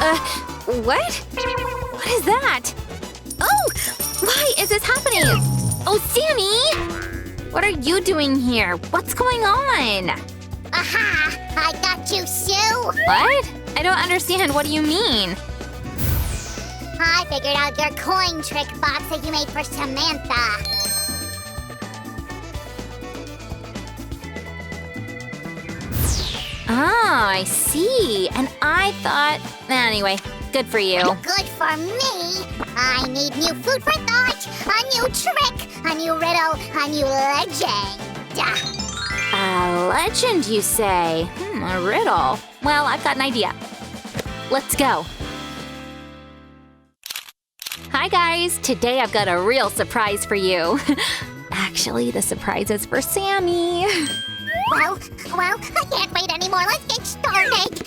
What? What is that? Oh! Why is this happening? Oh, Sammy! What are you doing here? What's going on? Aha! I got you, Sue! What? I don't understand. What do you mean? I figured out your coin trick box that you made for Samantha. Oh, I see. And I thought… Anyway, good for you. Good for me? I need new food for thought, a new trick, a new riddle, a new legend. A legend, you say? A riddle. Well, I've got an idea. Let's go. Hi, guys. Today I've got a real surprise for you. Actually, the surprise is for Sammy. Well, I can't wait anymore. Let's get started.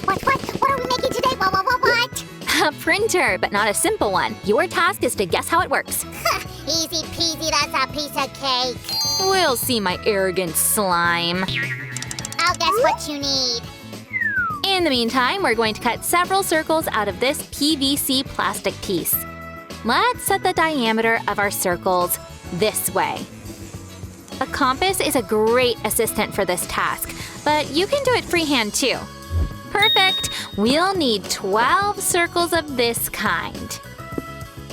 What are we making today? What? A printer, but not a simple one. Your task is to guess how it works. Easy peasy, that's a piece of cake. We'll see, my arrogant slime. I'll guess what you need. In the meantime, we're going to cut several circles out of this PVC plastic piece. Let's set the diameter of our circles this way. A compass is a great assistant for this task, but you can do it freehand too. Perfect! We'll need 12 circles of this kind.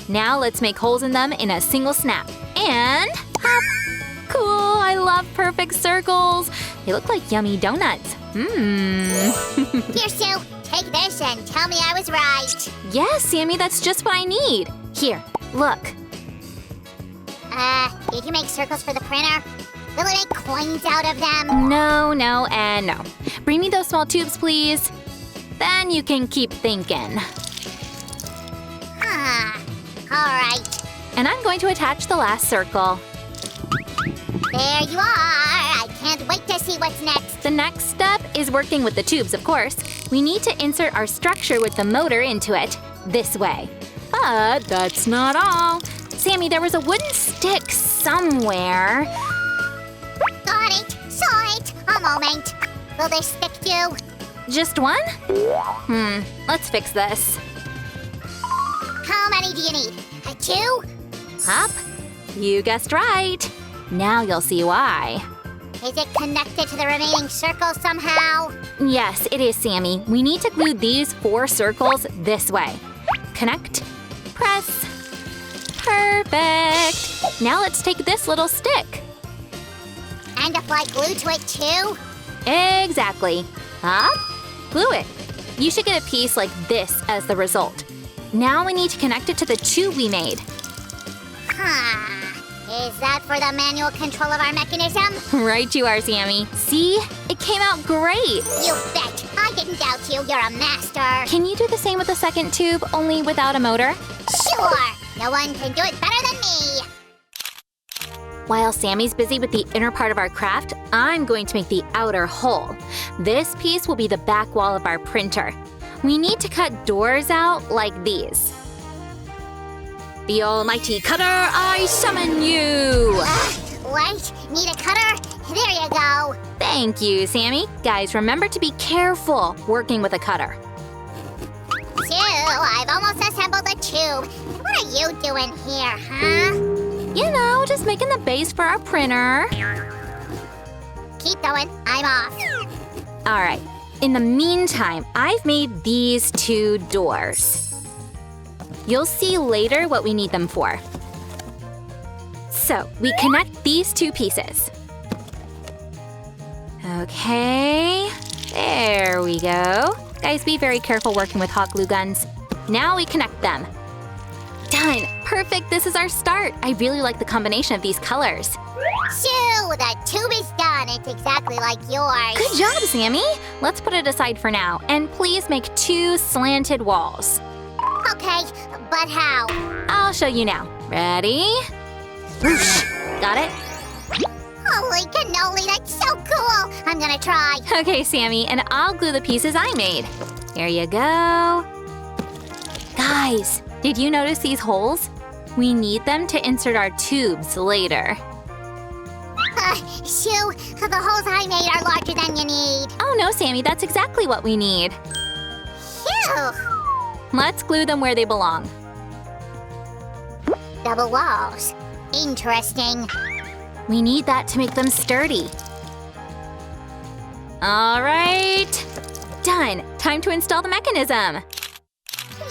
Now let's make holes in them in a single snap. And pop! Cool! I love perfect circles! They look like yummy donuts. Here, Sue, take this and tell me I was right. Yes, Sammy, that's just what I need. Here, look. Did you make circles for the printer? Will it make coins out of them? No, and no. Bring me those small tubes, please. Then you can keep thinking. Alright. And I'm going to attach the last circle. There you are! I can't wait to see what's next. The next step is working with the tubes, of course. We need to insert our structure with the motor into it, this way. But that's not all. Sammy, there was a wooden stick somewhere. Got it! Saw it! A moment. Will this stick do? Just one? Let's fix this. How many do you need? 2? Hop. You guessed right. Now you'll see why. Is it connected to the remaining circles somehow? Yes, it is, Sammy. We need to glue these 4 circles this way. Connect. Press. Perfect. Now let's take this little stick. And apply glue to it too? Exactly. Hop. Glue it. You should get a piece like this as the result. Now we need to connect it to the tube we made. Is that for the manual control of our mechanism? Right you are, Sammy. See? It came out great. You bet. I didn't doubt you. You're a master. Can you do the same with the second tube, only without a motor? Sure. No one can do it better than me. While Sammy's busy with the inner part of our craft, I'm going to make the outer hole. This piece will be the back wall of our printer. We need to cut doors out like these. The almighty cutter, I summon you! Wait, need a cutter? There you go. Thank you, Sammy. Guys, remember to be careful working with a cutter. Sue, I've almost assembled the tube. What are you doing here, huh? You know, just making the base for our printer. Keep going, I'm off. All right. In the meantime, I've made these 2 doors. You'll see later what we need them for. So, we connect these 2 pieces. Okay, there we go. Guys, be very careful working with hot glue guns. Now we connect them. Done! Perfect, this is our start. I really like the combination of these colors. Sue, the tube is done. It's exactly like yours. Good job, Sammy. Let's put it aside for now. And please make 2 slanted walls. Okay, but how? I'll show you now. Ready? Whoosh! Got it? Holy cannoli, that's so cool! I'm gonna try. Okay, Sammy, and I'll glue the pieces I made. Here you go. Guys, did you notice these holes? We need them to insert our tubes later. Sue, the holes I made are larger than you need. Oh no, Sammy, that's exactly what we need. Phew! Phew! Let's glue them where they belong. Double walls. Interesting. We need that to make them sturdy. All right. Done. Time to install the mechanism.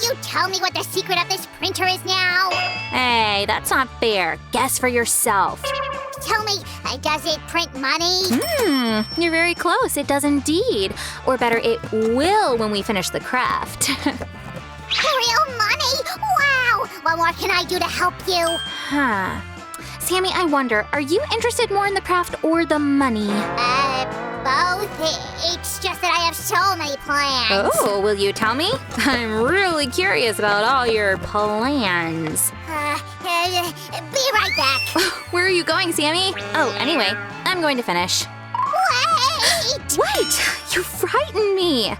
You tell me what the secret of this printer is now? Hey, that's not fair. Guess for yourself. Tell me, does it print money? You're very close. It does indeed. Or better, it will when we finish the craft. Real money? Wow! What more can I do to help you? Huh. Sammy, I wonder, are you interested more in the craft or the money? Both. It's just that I have so many plans. Oh, will you tell me? I'm really curious about all your plans. Be right back. Where are you going, Sammy? Oh, anyway, I'm going to finish. Wait! Wait! You frightened me!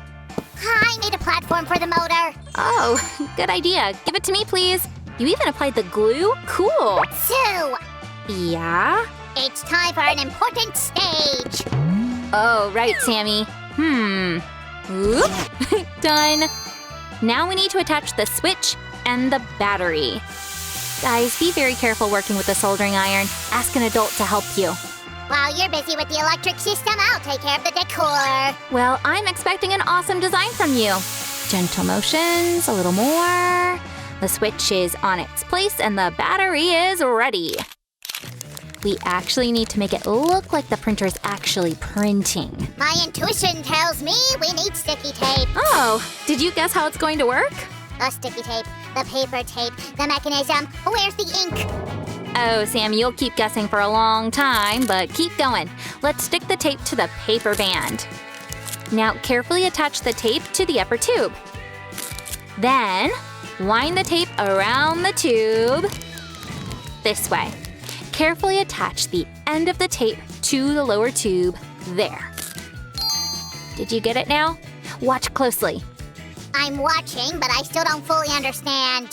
I made a platform for the motor. Oh, good idea. Give it to me, please. You even applied the glue? Cool. Sue, Yeah? it's time for an important stage. Oh, right, Sammy. Oop. Done. Now we need to attach the switch and the battery. Guys, be very careful working with the soldering iron. Ask an adult to help you. While you're busy with the electric system, I'll take care of the decor. Well, I'm expecting an awesome design from you. Gentle motions, a little more. The switch is on its place and the battery is ready. We actually need to make it look like the printer's actually printing. My intuition tells me we need sticky tape. Oh, did you guess how it's going to work? The sticky tape, the paper tape, the mechanism. Where's the ink? Oh, Sam, you'll keep guessing for a long time, but keep going. Let's stick the tape to the paper band. Now, carefully attach the tape to the upper tube. Then, wind the tape around the tube this way. Carefully attach the end of the tape to the lower tube there. Did you get it now? Watch closely. I'm watching, but I still don't fully understand.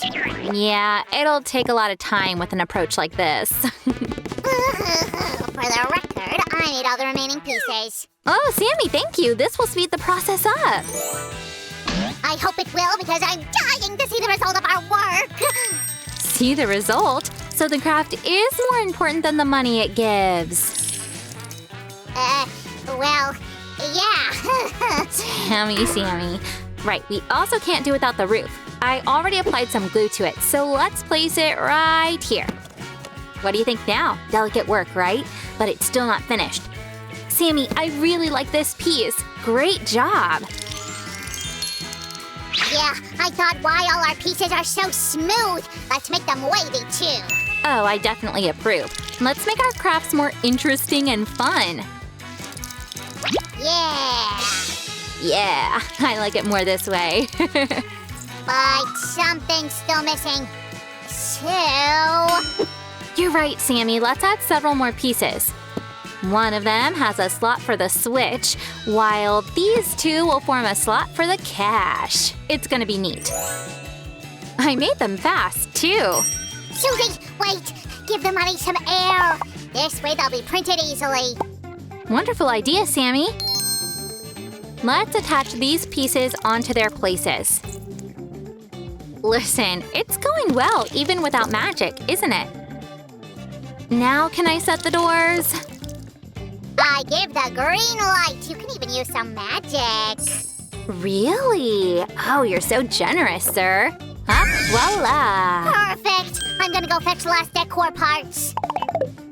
Yeah, it'll take a lot of time with an approach like this. For the record, I need all the remaining pieces. Oh, Sammy, thank you. This will speed the process up. I hope it will because I'm dying to see the result of our work. See the result? So the craft is more important than the money it gives. Well, yeah. Sammy. Right, we also can't do without the roof. I already applied some glue to it, so let's place it right here. What do you think now? Delicate work, right? But it's still not finished. Sammy, I really like this piece. Great job. Yeah, I thought why all our pieces are so smooth. Let's make them wavy too. Oh, I definitely approve. Let's make our crafts more interesting and fun. Yeah. Yeah, I like it more this way. But something's still missing. So... You're right, Sammy. Let's add several more pieces. One of them has a slot for the switch, while these two will form a slot for the cash. It's gonna be neat. I made them fast, too. Susie, wait! Give the money some air! This way they'll be printed easily. Wonderful idea, Sammy. Let's attach these pieces onto their places. Listen, it's going well even without magic, isn't it? Now can I set the doors? I give the green light. You can even use some magic. Really? Oh, you're so generous, sir. Hop, voila! Perfect! I'm gonna go fetch the last decor parts.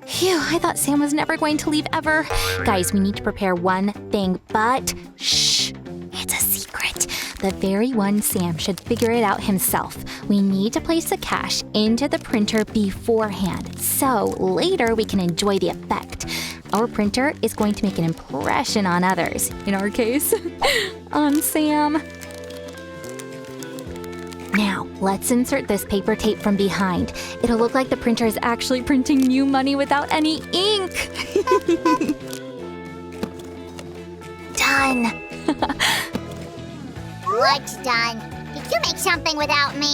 Phew, I thought Sam was never going to leave ever. Guys, we need to prepare one thing, but shh, it's a secret. The very one Sam should figure it out himself. We need to place the cash into the printer beforehand, so later we can enjoy the effect. Our printer is going to make an impression on others. In our case, on Sam. Now, let's insert this paper tape from behind. It'll look like the printer is actually printing new money without any ink. Done. What's done? Did you make something without me?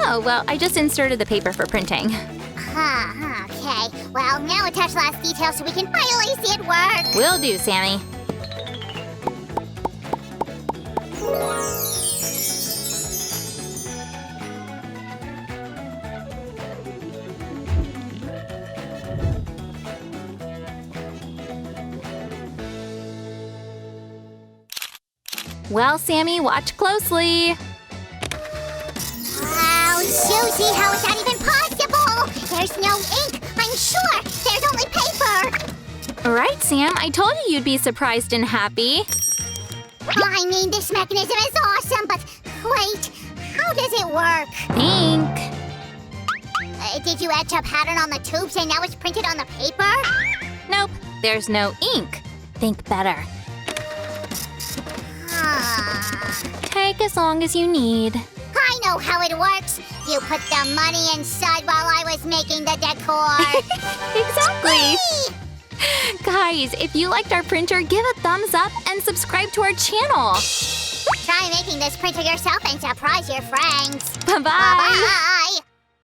Oh, well, I just inserted the paper for printing. Okay. Well, now attach the last details so we can finally see it work. Will do, Sammy. Well, Sammy, watch closely. Wow, Susie, how is that even possible? There's no ink, I'm sure. There's only paper. All right, Sam, I told you you'd be surprised and happy. I mean, this mechanism is awesome, but wait, how does it work? Ink. Did you etch a pattern on the tubes and now it's printed on the paper? Nope, there's no ink. Think better. Take as long as you need. I know how it works. You put the money inside while I was making the decor. Exactly. Whee! Guys, if you liked our printer, give a thumbs up and subscribe to our channel. Try making this printer yourself and surprise your friends. Bye-bye. Bye-bye.